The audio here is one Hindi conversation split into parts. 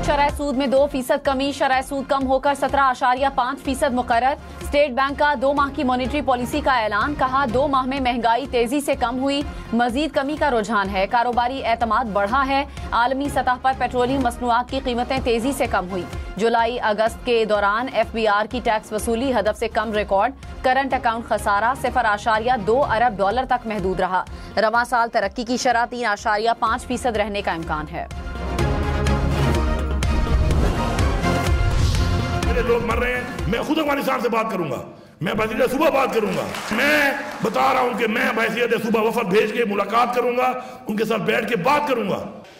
शरह सूद में 2% कमी, शरह सूद कम होकर 17.5% मुकर्रर। स्टेट बैंक का 2 माह की मॉनेटरी पॉलिसी का ऐलान, कहा 2 माह में महंगाई तेजी से कम हुई, मजीद कमी का रुझान है, कारोबारी एतमाद बढ़ा है। आलमी सतह पर पेट्रोलियम मसनूआत की कीमतें तेजी से कम हुई। जुलाई अगस्त के दौरान FBR की टैक्स वसूली हदफ से कम रिकॉर्ड। करंट अकाउंट खसारा $0.2 अरब तक महदूद रहा। रवां साल तरक्की की शरह 3.5% रहने का इम्कान है। लोग मर रहे हैं, मैं खुद अफगानिस्तान से बात करूंगा, मैं बहसीयत सूबा बात करूंगा। मैं बता रहा हूं कि मैं बहसीयत सूबा वफद भेज के मुलाकात करूंगा, उनके साथ बैठ के बात करूंगा।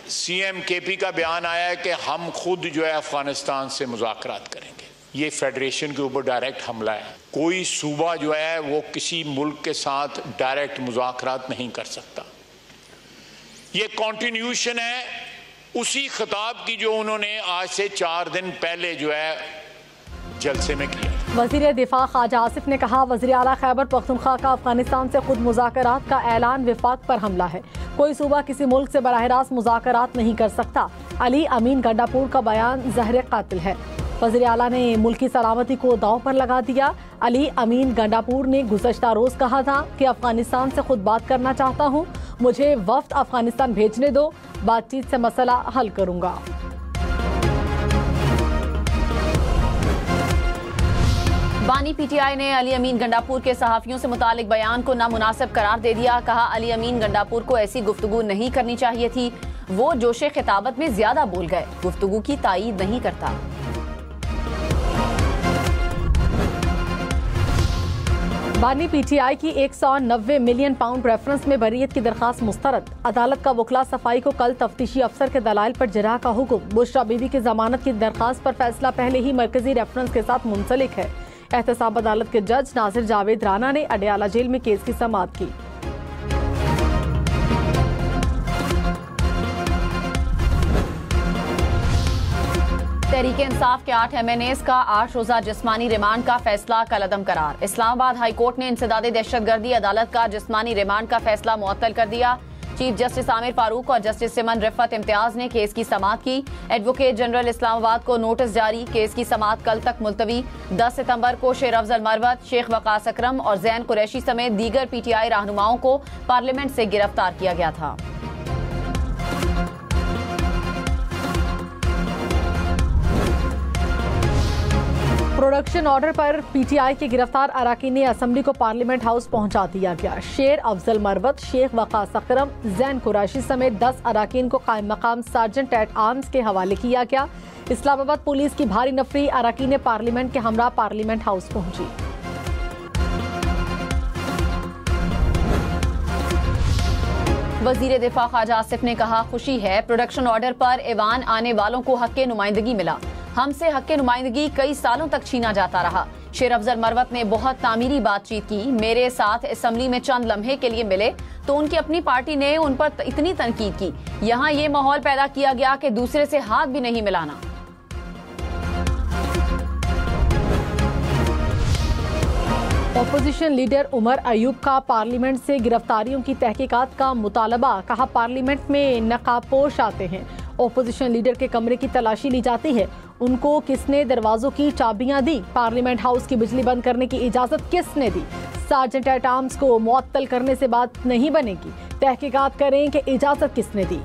CM KP का बयान आया है कि हम खुद जो है अफगानिस्तान से मुज़ाकरात करेंगे। ये फेडरेशन के ऊपर डायरेक्ट हमला है। कोई सूबा जो है वो किसी मुल्क के साथ डायरेक्ट मुज़ाकरात नहीं कर सकता। ये कॉन्टिन्यूशन है उसी खिताब की जो उन्होंने आज से 4 दिन पहले जो है जलसे में किया। वज़ीर दिफा ख्वाजा आसिफ ने कहा, वज़ीर आला खैबर पख्तूनख्वा का अफगानिस्तान से खुद मुज़ाकरात का ऐलान विफाक पर हमला है। कोई सूबा किसी मुल्क से बराह रास्त मुज़ाकरात नहीं कर सकता। अली अमीन गंडापुर का बयान ज़हर कातिल है। वज़ीर आला ने मुल्की सलामती को दांव पर लगा दिया। अली अमीन गंडापुर ने गुज़श्ता रोज़ कहा था कि अफगानिस्तान से खुद बात करना चाहता हूँ, मुझे वफ्द अफगानिस्तान भेजने दो, बातचीत से मसला हल करूँगा। बानी PTI ने अली अमीन गंडापुर के सहाफ़ियों से मुतालिक बयान को नामुनासिब करार दे दिया। कहा, अली अमीन गंडापुर को ऐसी गुफ्तगू नहीं करनी चाहिए थी, वो जोशे खिताबत में ज्यादा बोल गए, गुफ्तगू की तायीद नहीं करता। बानी PTI की 190 मिलियन पाउंड रेफरेंस में बरीयत की दरखास्त मुस्तरद। अदालत का वकला सफाई को कल तफ्तीशी अफसर के दलाइल पर जरा का हुक्म। बुशरा बीवी की जमानत की दरखास्त पर फैसला पहले ही मरकजी रेफरेंस के साथ मुंसलिक है। एहतसाब अदालत के जज नासिर जावेद राना ने अडयाला जेल में केस की समाअत की। तहरीक इंसाफ के 8 MNAs का 8 रोजा जिस्मानी रिमांड का फैसला कलअदम करार। इस्लामाबाद हाई कोर्ट ने इंसदादे दहशतगर्दी अदालत का जिस्मानी रिमांड का फैसला मुअत्तल कर दिया। चीफ जस्टिस आमिर फारूक और जस्टिस सिमन रिफत इम्तियाज ने केस की समाअत की। एडवोकेट जनरल इस्लामाबाद को नोटिस जारी, केस की समाअत कल तक मुलतवी। 10 सितंबर को शेर अफजल मरवत, शेख वकास अकरम और जैन कुरैशी समेत दीगर PTI रहनुमाओं को पार्लियामेंट से गिरफ्तार किया गया था। प्रोडक्शन ऑर्डर पर PTI के गिरफ्तार अराकीन असम्बली को पार्लियामेंट हाउस पहुंचा दिया गया। शेर अफजल मरवत, शेख वकास अकरम, जैन कुरैशी समेत 10 अराकीन को कायम मकाम सार्जेंट एट आर्म्स के हवाले किया गया। इस्लामाबाद पुलिस की भारी नफरी अराकीन पार्लियामेंट के हमरा पार्लियामेंट हाउस पहुंची। वजीर दिफा ख्वाजा आसिफ ने कहा, खुशी है प्रोडक्शन ऑर्डर पर ऐवान आने वालों को हक़ नुमाइंदगी मिला। हमसे हक़ नुमाइंदगी कई सालों तक छीना जाता रहा। शेर अफजल मरवत ने बहुत तामीरी बातचीत की, मेरे साथ असम्बली में चंद लम्हे के लिए मिले तो उनकी अपनी पार्टी ने उन पर इतनी तनकीद की। यहाँ ये माहौल पैदा किया गया कि दूसरे से हाथ भी नहीं मिलाना। ऑपोजिशन लीडर उमर अयूब का पार्लियामेंट से गिरफ्तारियों की तहकीकात का मुतालबा। कहा, पार्लियामेंट में नकाबपोश आते हैं, ऑपोजिशन लीडर के कमरे की तलाशी ली जाती है, उनको किसने दरवाजों की चाबियां दी, पार्लियामेंट हाउस की बिजली बंद करने की इजाजत किसने दी, सार्जेंट एट आर्म्स को मुअत्तल करने से बात नहीं बनेगी, तहकीकात करें कि इजाजत किसने दी।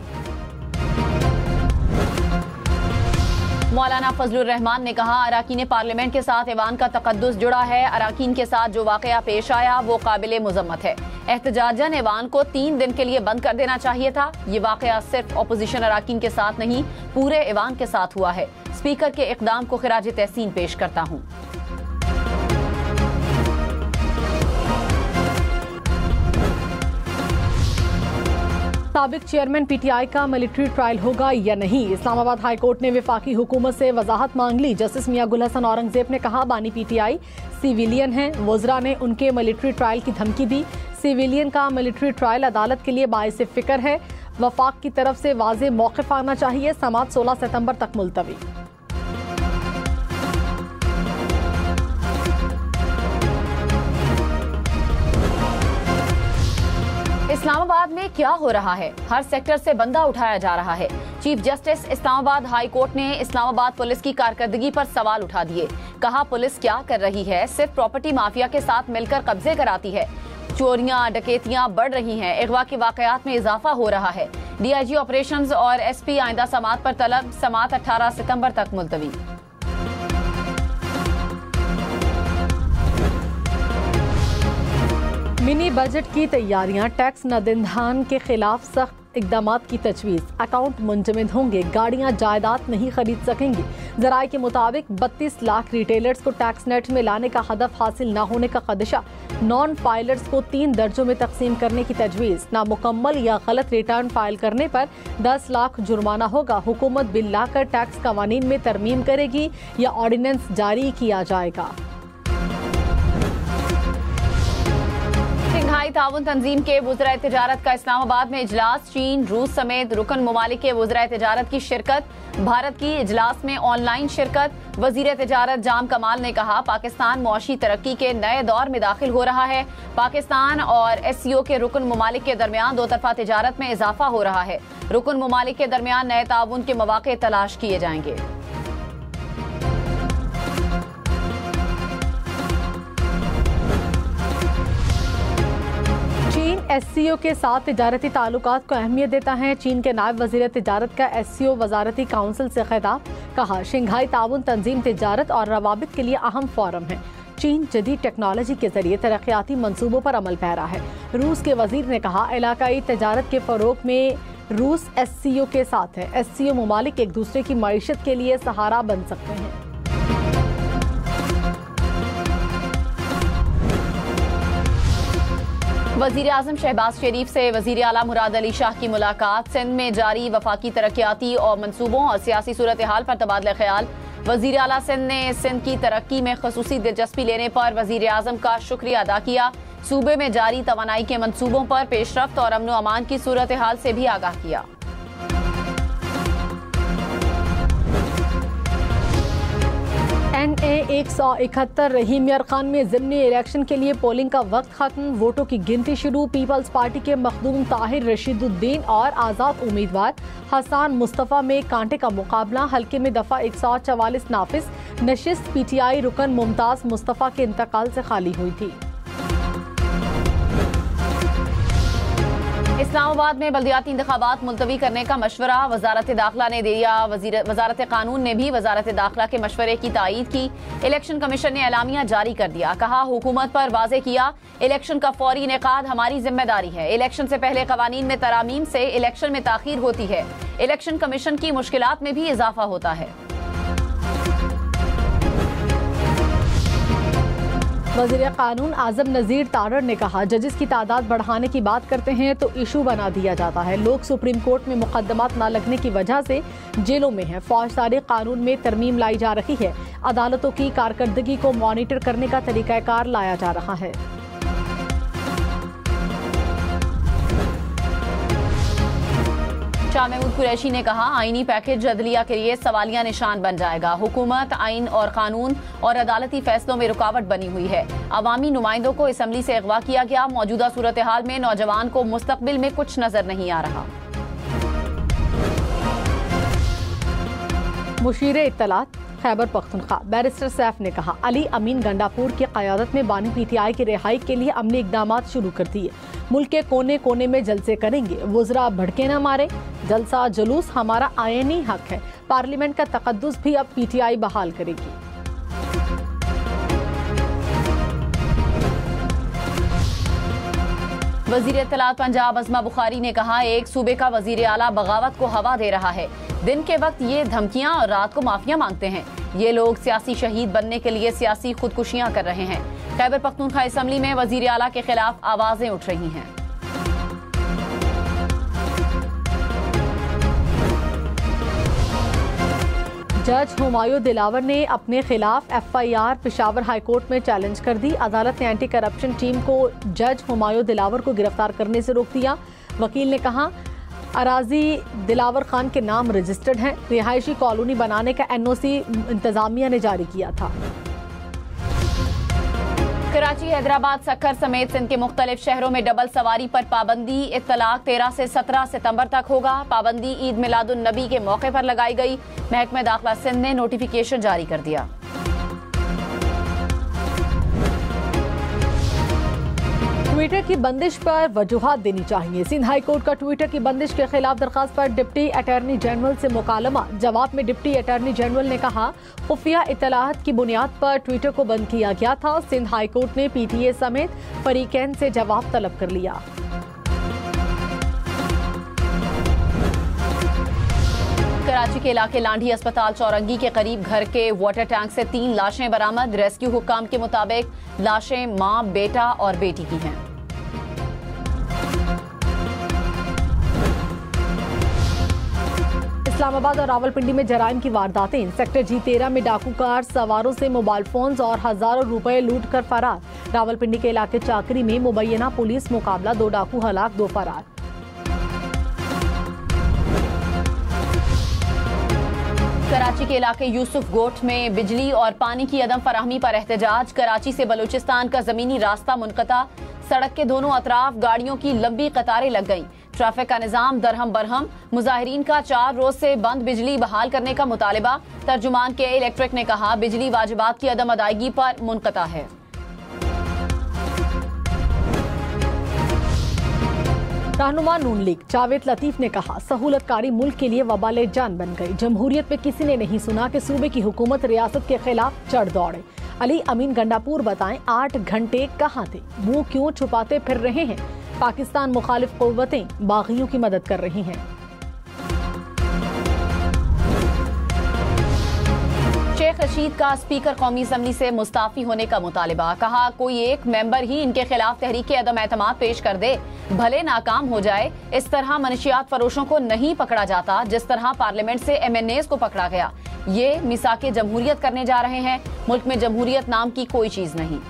मौलाना फजलुर रहमान ने कहा, अराकीन पार्लियामेंट के साथ ऐवान का तकद्दुस जुड़ा है। अराकीन के साथ जो वाकया पेश आया वो काबिले मुजम्मत है। एहतजाजन ऐवान को 3 दिन के लिए बंद कर देना चाहिए था। ये वाकया सिर्फ अपोजिशन अराकीन के साथ नहीं, पूरे ऐवान के साथ हुआ है। स्पीकर के इक़दाम को खिराज तहसीन पेश करता हूँ। साबिक चेयरमैन PTI का मिलिट्री ट्रायल होगा या नहीं, इस्लामाबाद हाई कोर्ट ने वफाकी हुकूमत से वजाहत मांग ली। जस्टिस मियां गुल हसन औरंगजेब ने कहा, बानी PTI सिविलियन हैं, वज़रा ने उनके मिलिट्री ट्रायल की धमकी दी। सिविलियन का मिलिट्री ट्रायल अदालत के लिए बाइस फिक्र है। वफाक की तरफ से वाज़े मौक़िफ़ आना चाहिए। समाअत 16 सितंबर तक मुलतवी। इस्लामाबाद में क्या हो रहा है? हर सेक्टर से बंदा उठाया जा रहा है। Chief justice Islamabad high court ने इस्लामाबाद पुलिस की कारकर्दगी पर सवाल उठा दिए। कहा पुलिस क्या कर रही है, सिर्फ प्रॉपर्टी माफिया के साथ मिलकर कब्जे कराती है। चोरियां डकैतियां बढ़ रही हैं, अगवा के वाकयात में इजाफा हो रहा है। डीआईजी ऑपरेशंस और एसपी आइंदा समात पर तलब, समात 18 सितंबर तक मुलतवी। मिनी बजट की तैयारियां, टैक्स नदिंदान के खिलाफ सख्त इकदाम की तजवीज़। अकाउंट मुंजमद होंगे, गाड़ियां जायदाद नहीं खरीद सकेंगी। जराए के मुताबिक 32 लाख रिटेलर्स को टैक्स नेट में लाने का हदफ हासिल न होने का खदशा। नॉन फाइलर्स को 3 दर्जों में तकसीम करने की तजवीज़। नामुकम्मल या गलत रिटर्न फाइल करने पर 10 लाख जुर्माना होगा। हुकूमत बिल लाकर टैक्स कवानीन में तरमीम करेगी या ऑर्डिनेंस जारी किया जाएगा। शंघाई ताउन तंजीम के वज़राए तिजारत का इस्लामाबाद में इजलास। चीन, रूस समेत रुकन ममालिक के वज़राए तिजारत की शिरकत। भारत की इजलास में ऑनलाइन शिरकत। वज़ीर तिजारत जाम कमाल ने कहा पाकिस्तान मुआशी तरक्की के नए दौर में दाखिल हो रहा है। पाकिस्तान और एससीओ के रुकन ममालिक के दरमियान दो तरफा तिजारत में इजाफा हो रहा है। रुकन ममालिक के दरमियान नए ताउन के मौके तलाश किए जाएंगे। चीन एससीओ के साथ तिजारती ताल्लुकात को अहमियत देता है। चीन के नायब वज़ीर तिजारत का एससीओ वजारती काउंसिल से खिताब। कहा शंघाई ताउन तंजीम तिजारत और रवाबित के लिए अहम फोरम है। चीन जदीद टेक्नोलॉजी के जरिए तरक्याती मंसूबों पर अमल पैरा है। रूस के वजीर ने कहा इलाकाई तिजारत के फरोग में रूस एससीओ के साथ है। एससीओ ममालिक एक दूसरे की मईशत के लिए सहारा बन सकते हैं। वज़ीर आज़म शहबाज शरीफ से वज़ीर आला मुराद अली शाह की मुलाकात। सिंध में जारी वफाकी तरक्याती और मंसूबों और सियासी सूरत हाल पर तबादला ख्याल। वज़ीर आला सिंध ने सिंध की तरक्की में खसूसी दिलचस्पी लेने पर वज़ीर आज़म का शुक्रिया अदा किया। सूबे में जारी तवानाई के मंसूबों पर पेशरफ्त और अमन अमान की सूरत हाल से भी आगाह किया। NA 171 रहीम यार खान में ज़िमनी इलेक्शन के लिए पोलिंग का वक्त खत्म। वोटों की गिनती शुरू। पीपल्स पार्टी के मखदूम ताहिर रशीदुद्दीन और आज़ाद उम्मीदवार हसन मुस्तफ़ा में कांटे का मुकाबला। हल्के में दफा 144 नाफिस। नशिस्त PTI रुकन मुमताज मुस्तफ़ा के इंतकाल से खाली हुई थी। इस्लामाबाद में बल्दियाती इंतखाबात मुलतवी करने का मशवरा वजारत दाखिला ने दिया। वजारत कानून ने भी वजारत दाखिला के मशवरे की तायीद की। इलेक्शन कमीशन ने एलामिया जारी कर दिया। कहा हुकूमत पर वाज़े किया इलेक्शन का फौरी इनेकाद हमारी जिम्मेदारी है। इलेक्शन से पहले कवानीन में तरामीम से इलेक्शन में ताखीर होती है। इलेक्शन कमीशन की मुश्किलात में भी इजाफा होता है। वज़ीर कानून आज़म नज़ीर तारड़ ने कहा जजेस की तादाद बढ़ाने की बात करते हैं तो इशू बना दिया जाता है। लोग सुप्रीम कोर्ट में मुकदमात न लगने की वजह से जेलों में हैं। फौजदारी कानून में तरमीम लाई जा रही है। अदालतों की कारकर्दगी को मॉनिटर करने का तरीकाकार लाया जा रहा है। शाह महमूद कुरैशी ने कहा आईनी पैकेज अदलिया के लिए सवालिया निशान बन जाएगा। हुकूमत आइन और कानून और अदालती फैसलों में रुकावट बनी हुई है। अवामी नुमाइंदों को असम्बली से अगवा किया गया। मौजूदा सूरत हाल में नौजवान को मुस्तकबिल में कुछ नजर नहीं आ रहा। मुशीर इत्तलात खैबर पख्तूनख्वा बैरिस्टर सैफ ने कहा अली अमीन गंडापुर की क़यादत में बानी PTI की रिहाई के लिए अमली इकदाम शुरू कर दिए। मुल्क के कोने कोने में जलसे करेंगे। वुज़रा भड़के न मारे। जलसा जुलूस हमारा आईनी हक है। पार्लियामेंट का तकद्दुस भी अब PTI बहाल करेगी। वज़ीर इत्तलात पंजाब अज़मा बुखारी ने कहा एक सूबे का वज़ीर आला बगावत को हवा दे रहा है। दिन के वक्त ये धमकियां और रात को माफिया मांगते हैं। ये लोग सियासी शहीद बनने के लिए सियासी खुदकुशियां कर रहे हैं। खैबर पख्तूनख्वा असम्बली में वज़ीर आला के खिलाफ आवाजें उठ रही हैं। जज हुमायूं दिलावर ने अपने खिलाफ FIR पेशावर हाई कोर्ट में चैलेंज कर दी। अदालत ने एंटी करप्शन टीम को जज हुमायूं दिलावर को गिरफ्तार करने से रोक दिया। वकील ने कहा अराजी दिलावर खान के नाम रजिस्टर्ड है। रिहायशी कॉलोनी बनाने का NOC इंतजामिया ने जारी किया था। कराची, हैदराबाद, सक्खर समेत सिंध के मुख्तलिफ शहरों में डबल सवारी पर पाबंदी। इत्तलाक 13 से 17 सितंबर तक होगा। पाबंदी ईद मिलादुन नबी के मौके पर लगाई गई। महकमे दाखिला सिंध ने नोटिफिकेशन जारी कर दिया। ट्विटर की बंदिश पर वजूहात देनी चाहिए। सिंध हाई कोर्ट का ट्विटर की बंदिश के खिलाफ दरखास्त पर डिप्टी अटॉर्नी जनरल से मुकालमा। जवाब में डिप्टी अटॉर्नी जनरल ने कहा, खुफिया इत्तलाहत की बुनियाद पर ट्विटर को बंद किया गया था। सिंध हाई कोर्ट ने PTA समेत फरीकैन से जवाब तलब कर लिया। कराची के इलाके लांढी अस्पताल चौरंगी के करीब घर के वाटर टैंक से 3 लाशें बरामद। रेस्क्यू हुक्काम के मुताबिक लाशें मां, बेटा और बेटी की हैं। इस्लामाबाद और रावलपिंडी में जराइम की वारदातें। सेक्टर G13 में डाकू कार सवारों से मोबाइल फोन्स और हजारों रुपए लूट कर फरार। रावलपिंडी के इलाके चाकरी में मुबैना पुलिस मुकाबला, 2 डाकू हलाक, 2 फरार। कराची के इलाके यूसुफ गोट में बिजली और पानी की अदम फराहमी पर एहतजाज। कराची से बलूचिस्तान का जमीनी रास्ता मुनक़ता। सड़क के दोनों अतराफ गाड़ियों की लंबी कतारें लग गईं। ट्रैफिक का निजाम दरहम बरहम। मुजाहिरीन का 4 रोज से बंद बिजली बहाल करने का मुतालिबा। तर्जुमान के इलेक्ट्रिक ने कहा, बिजली वाजिबात की अदम अदायगी पर मुनक़ता है। रहनुमा नून लीग जावेद लतीफ ने कहा, सहूलतकारी मुल्क के लिए वबाले जान बन गई। जमहूरियत में किसी ने नहीं सुना कि सूबे की हुकूमत रियासत के खिलाफ चढ़ दौड़े। अली अमीन गंडापुर बताएं, 8 घंटे कहाँ थे, मुंह क्यों छुपाते फिर रहे हैं। पाकिस्तान मुखालिफ क़ुव्वतें बागियों की मदद कर रही हैं। शेख रशीद का स्पीकर कौमी असम्बली से मुस्ताफी होने का मुतालिबा। कहा, कोई एक मेंबर ही इनके खिलाफ तहरीक अदम एतमाद पेश कर दे, भले नाकाम हो जाए। इस तरह मनशियात फरोशों को नहीं पकड़ा जाता जिस तरह पार्लियामेंट से MNAs को पकड़ा गया। ये मिसाके जमहूरियत करने जा रहे हैं। मुल्क में जमहूरियत नाम की कोई चीज नहीं।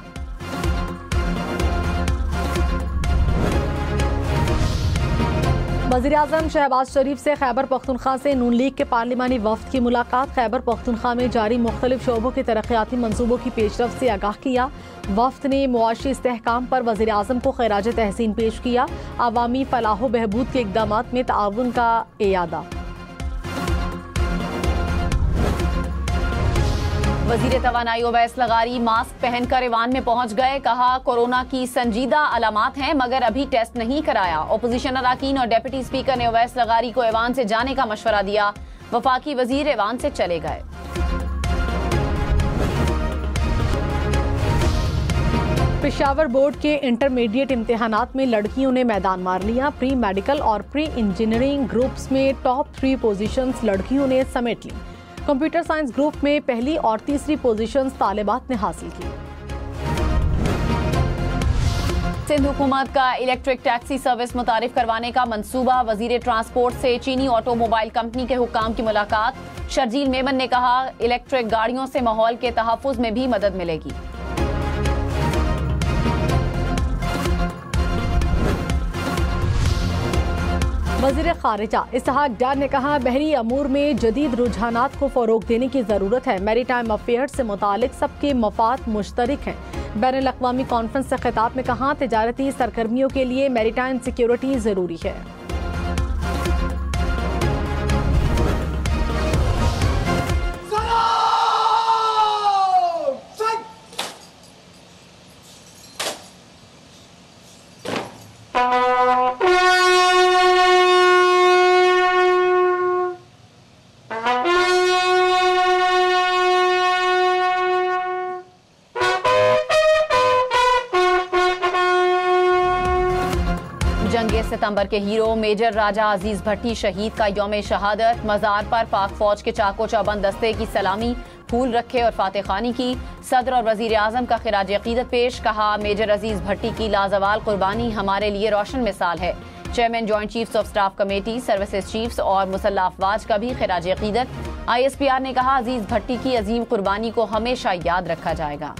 वज़ीर-ए-आज़म शहबाज शरीफ से खैबर पख्तूनख्वा से नून लीग के पार्लिमानी वफ्द की मुलाकात। खैबर पख्तूनख्वा में जारी मुख्तलिफ शोबों के तरक्याती मंसूबों की पेशरफ से आगाह किया। वफ्द ने मुआशी इस्तेहकाम पर वज़ीर-ए-आज़म को खैराज तहसीन पेश किया। अवामी फलाह बहबूद के इक़दामात में ताउन का इयादा। वज़ीर तवानाई ओवैस लगारी मास्क पहनकर ईवान में पहुंच गए। कहा, कोरोना की संजीदा अलामात हैं मगर अभी टेस्ट नहीं कराया। ओपोजिशन अरकान और डेप्यूटी स्पीकर ने ओवैस लगारी को ईवान से जाने का मशवरा दिया। वफाकी वजीर ईवान से चले गए। पेशावर बोर्ड के इंटरमीडिएट इम्तिहानात में लड़कियों ने मैदान मार लिया। प्री मेडिकल और प्री इंजीनियरिंग ग्रुप्स में टॉप 3 पोजीशंस लड़कियों ने समेट ली। कंप्यूटर साइंस ग्रुप में पहली और तीसरी पोजीशंस तालिबात ने हासिल की। सिंध हुकूमत का इलेक्ट्रिक टैक्सी सर्विस मुतारिफ करवाने का मंसूबा। वजीर ट्रांसपोर्ट से चीनी ऑटोमोबाइल कंपनी के हुक्काम की मुलाकात। शर्जील मेमन ने कहा, इलेक्ट्रिक गाड़ियों से माहौल के तहफ़्फ़ुज़ में भी मदद मिलेगी। वज़ीर ख़ारिजा इसहाक डार ने कहा, बहरी अमूर में जदीद रुझानात को फ़रोग़ देने की ज़रूरत है। मैरीटाइम अफेयर्स से मुतालिक सबके मफाद मुश्तरक हैं। बैनुल-अक़वामी कॉन्फ्रेंस से खिताब में कहा, तिजारती सरगर्मियों के लिए मैरीटाइम सिक्योरिटी ज़रूरी है। सितंबर के हीरो मेजर राजा अजीज भट्टी शहीद का यौम शहादत। मजार पर पाक फौज के चाको चौबंद दस्ते की सलामी, फूल रखे और फातह खानी की। सदर और वजीर आजम का खिराज अकीदत पेश। कहा, मेजर अजीज भट्टी की लाजवाल कुर्बानी हमारे लिए रोशन मिसाल है। Chairman joint chiefs of staff committee, services chiefs और मुसल्लह अफवाज का भी खिराज अकीदत। ISPR ने कहा, अजीज भट्टी की अजीम कुर्बानी को हमेशा याद रखा जाएगा।